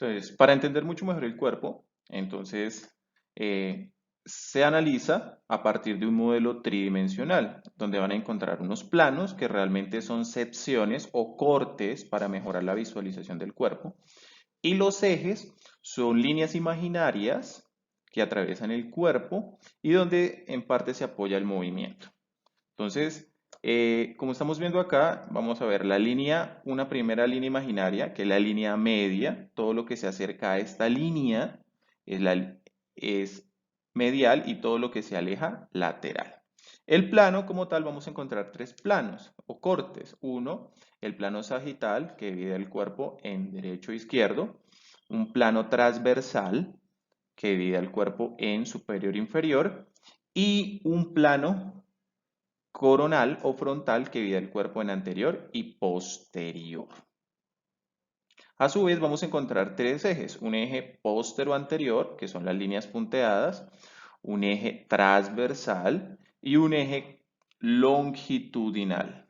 Entonces, para entender mucho mejor el cuerpo, entonces eh, se analiza a partir de un modelo tridimensional, donde van a encontrar unos planos que realmente son secciones o cortes para mejorar la visualización del cuerpo, y los ejes son líneas imaginarias que atraviesan el cuerpo y donde en parte se apoya el movimiento. Entonces, como estamos viendo acá, vamos a ver una primera línea imaginaria, que es la línea media. Todo lo que se acerca a esta línea es medial y todo lo que se aleja, lateral. El plano como tal, vamos a encontrar tres planos o cortes. Uno, el plano sagital, que divide el cuerpo en derecho e izquierdo. Un plano transversal, que divide el cuerpo en superior e inferior. Y un plano coronal o frontal que divide el cuerpo en anterior y posterior. A su vez vamos a encontrar tres ejes, un eje póstero anterior, que son las líneas punteadas, un eje transversal y un eje longitudinal.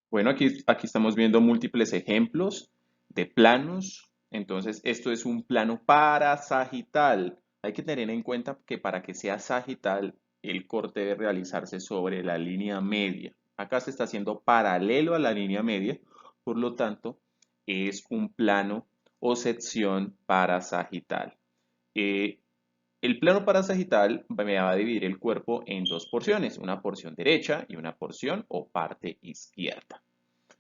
Bueno, aquí estamos viendo múltiples ejemplos de planos. Entonces, esto es un plano parasagital. Hay que tener en cuenta que para que sea sagital, el corte debe realizarse sobre la línea media. Acá se está haciendo paralelo a la línea media, por lo tanto, es un plano o sección parasagital. Eh, el plano parasagital me va a dividir el cuerpo en dos porciones, una porción derecha y una porción o parte izquierda.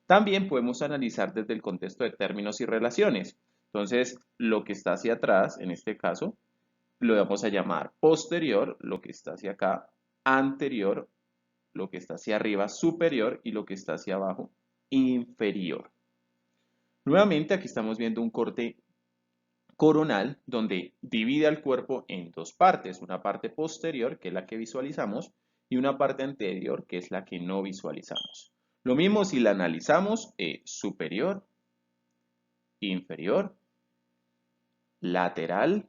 También podemos analizar desde el contexto de términos y relaciones. Entonces, lo que está hacia atrás, en este caso, lo vamos a llamar posterior, lo que está hacia acá, anterior, lo que está hacia arriba, superior, y lo que está hacia abajo, inferior. Nuevamente, aquí estamos viendo un corte coronal donde divide al cuerpo en dos partes, una parte posterior, que es la que visualizamos, y una parte anterior, que es la que no visualizamos. Lo mismo si la analizamos, superior, inferior, lateral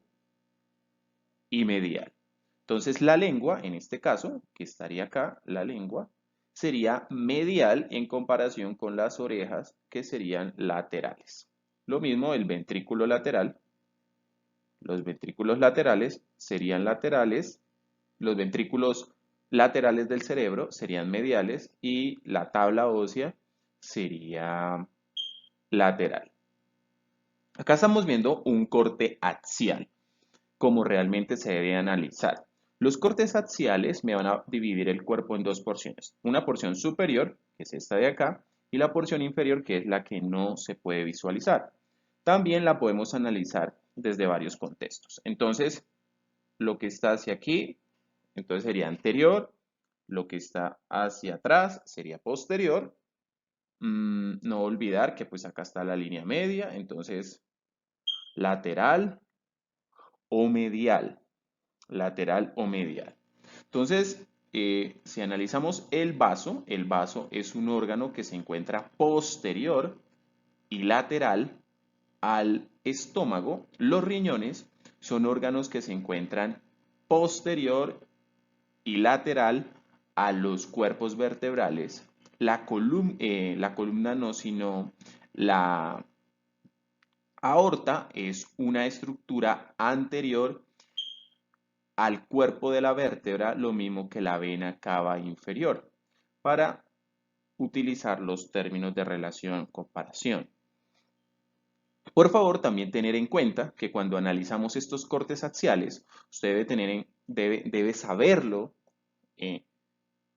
y medial. Entonces la lengua, en este caso, que estaría acá, la lengua, sería medial en comparación con las orejas, que serían laterales. Lo mismo el ventrículo lateral. Los ventrículos laterales serían laterales, los ventrículos laterales del cerebro serían mediales y la tabla ósea sería lateral. Acá estamos viendo un corte axial, como realmente se debe analizar. Los cortes axiales me van a dividir el cuerpo en dos porciones. Una porción superior, que es esta de acá, y la porción inferior, que es la que no se puede visualizar. También la podemos analizar desde varios contextos. Entonces, lo que está hacia aquí, entonces sería anterior, lo que está hacia atrás sería posterior. No olvidar que pues acá está la línea media, entonces lateral o medial, lateral o medial. Entonces, si analizamos el vaso es un órgano que se encuentra posterior y lateral al estómago. Los riñones son órganos que se encuentran posterior y lateral a los cuerpos vertebrales. La columna no, sino la aorta es una estructura anterior al cuerpo de la vértebra, lo mismo que la vena cava inferior, para utilizar los términos de relación comparación. Por favor, también tener en cuenta que cuando analizamos estos cortes axiales, usted debe saberlo, eh,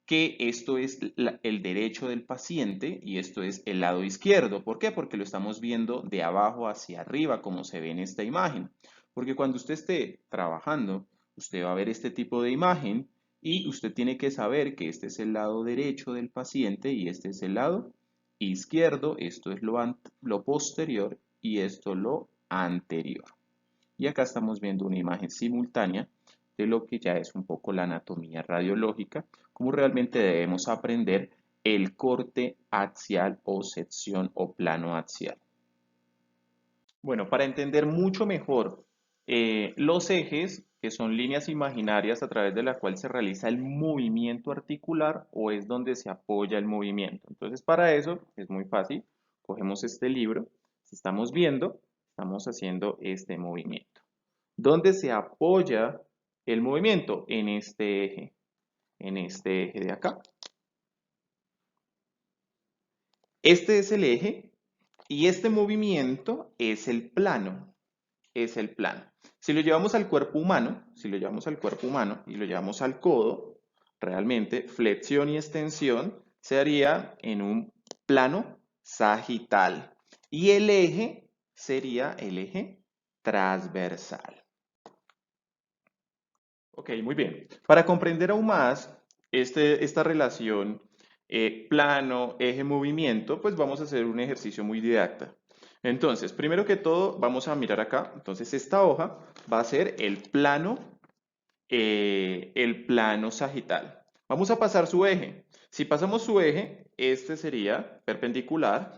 que esto es el derecho del paciente y esto es el lado izquierdo. ¿Por qué? Porque lo estamos viendo de abajo hacia arriba, como se ve en esta imagen. Porque cuando usted esté trabajando, usted va a ver este tipo de imagen y usted tiene que saber que este es el lado derecho del paciente y este es el lado izquierdo. Esto es lo posterior y esto lo anterior. Y acá estamos viendo una imagen simultánea de lo que ya es un poco la anatomía radiológica, cómo realmente debemos aprender el corte axial o sección o plano axial. Bueno, para entender mucho mejor los ejes, que son líneas imaginarias a través de la cual se realiza el movimiento articular o es donde se apoya el movimiento. Entonces, para eso es muy fácil. Cogemos este libro, si estamos viendo, Estamos haciendo este movimiento. ¿Dónde se apoya el movimiento? En este eje de acá. Este es el eje y este movimiento es el plano. Es el plano. Si lo llevamos al cuerpo humano, y lo llevamos al codo, realmente flexión y extensión se haría en un plano sagital. Y el eje sería el eje transversal. Ok, muy bien. Para comprender aún más esta relación plano, eje, movimiento, pues vamos a hacer un ejercicio muy didacta. Entonces, primero que todo, vamos a mirar acá. Entonces, esta hoja va a ser el plano sagital. Vamos a pasar su eje. Si pasamos su eje, este sería perpendicular.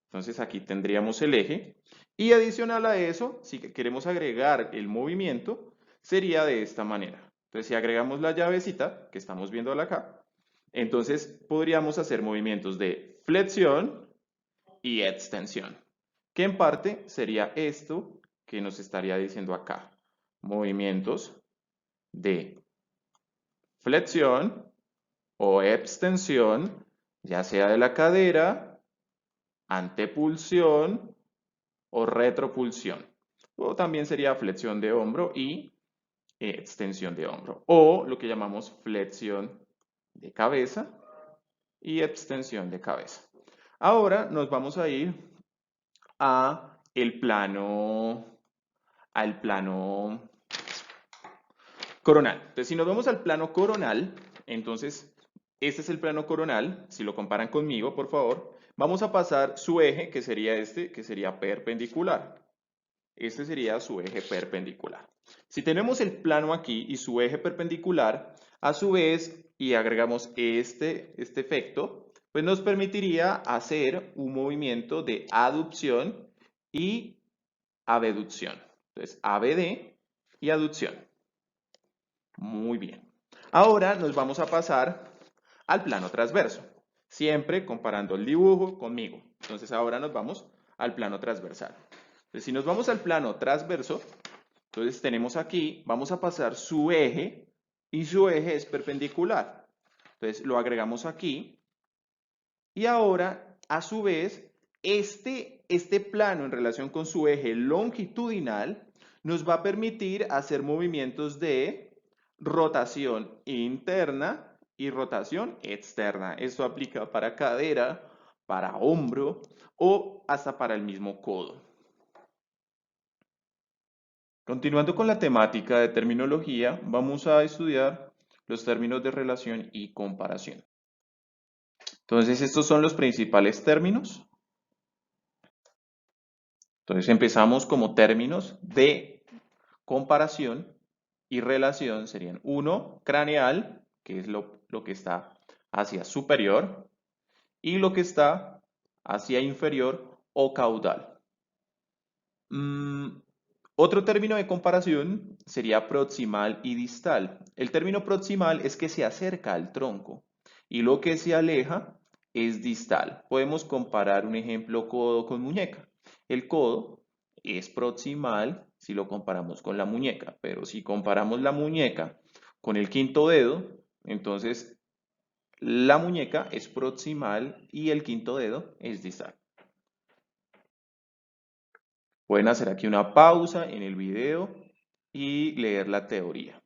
Entonces, aquí tendríamos el eje. Y adicional a eso, si queremos agregar el movimiento, sería de esta manera. Entonces, si agregamos la llavecita, que estamos viendo acá, entonces podríamos hacer movimientos de flexión y extensión, que en parte sería esto que nos estaría diciendo acá. Movimientos de flexión o extensión, ya sea de la cadera, antepulsión o retropulsión. O también sería flexión de hombro y extensión de hombro. O lo que llamamos flexión de cabeza y extensión de cabeza. Ahora nos vamos a ir a al plano coronal. Entonces, si nos vamos al plano coronal, entonces este es el plano coronal. Si lo comparan conmigo, por favor, vamos a pasar su eje, que sería este, que sería perpendicular. Este sería su eje perpendicular. Si tenemos el plano aquí y su eje perpendicular, a su vez, y agregamos este efecto, pues nos permitiría hacer un movimiento de aducción y abducción. Entonces, ABD y aducción. Muy bien. Ahora nos vamos a pasar al plano transverso, siempre comparando el dibujo conmigo. Entonces, ahora nos vamos al plano transversal. Entonces, si nos vamos al plano transverso, entonces tenemos aquí, vamos a pasar su eje y su eje es perpendicular. Entonces lo agregamos aquí y ahora a su vez este plano en relación con su eje longitudinal nos va a permitir hacer movimientos de rotación interna y rotación externa. Esto aplica para cadera, para hombro o hasta para el mismo codo. Continuando con la temática de terminología, vamos a estudiar los términos de relación y comparación. Entonces, estos son los principales términos. Entonces, empezamos como términos de comparación y relación. Serían uno, craneal, que es lo que está hacia superior, y lo que está hacia inferior o caudal. Otro término de comparación sería proximal y distal. El término proximal es que se acerca al tronco y lo que se aleja es distal. Podemos comparar un ejemplo codo con muñeca. El codo es proximal si lo comparamos con la muñeca, pero si comparamos la muñeca con el quinto dedo, entonces la muñeca es proximal y el quinto dedo es distal. Pueden hacer aquí una pausa en el video y leer la teoría.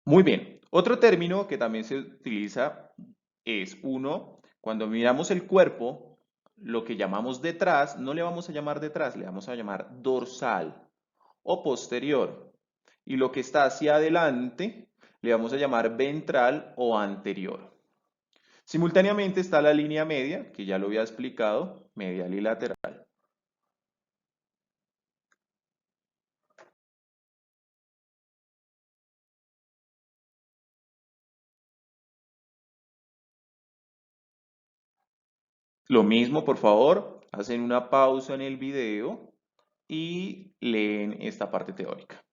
Muy bien. Otro término que también se utiliza es uno, cuando miramos el cuerpo, lo que llamamos detrás, no le vamos a llamar detrás, le vamos a llamar dorsal o posterior. Y lo que está hacia adelante, le vamos a llamar ventral o anterior. Simultáneamente está la línea media, que ya lo había explicado, medial y lateral. Lo mismo, por favor, hacen una pausa en el video y leen esta parte teórica.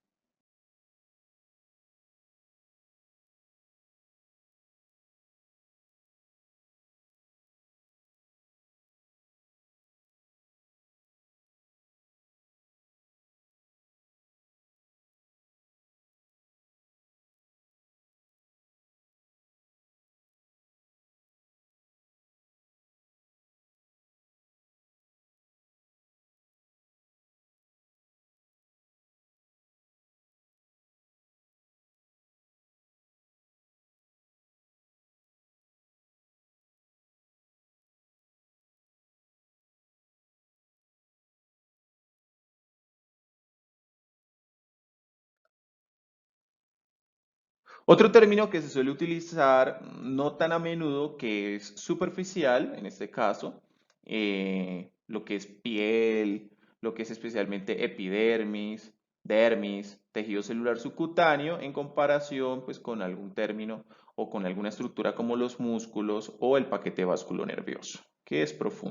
Otro término que se suele utilizar no tan a menudo, que es superficial, en este caso, lo que es piel, lo que es especialmente epidermis, dermis, tejido celular subcutáneo, en comparación pues, con algún término o con alguna estructura como los músculos o el paquete vasculonervioso, que es profundo.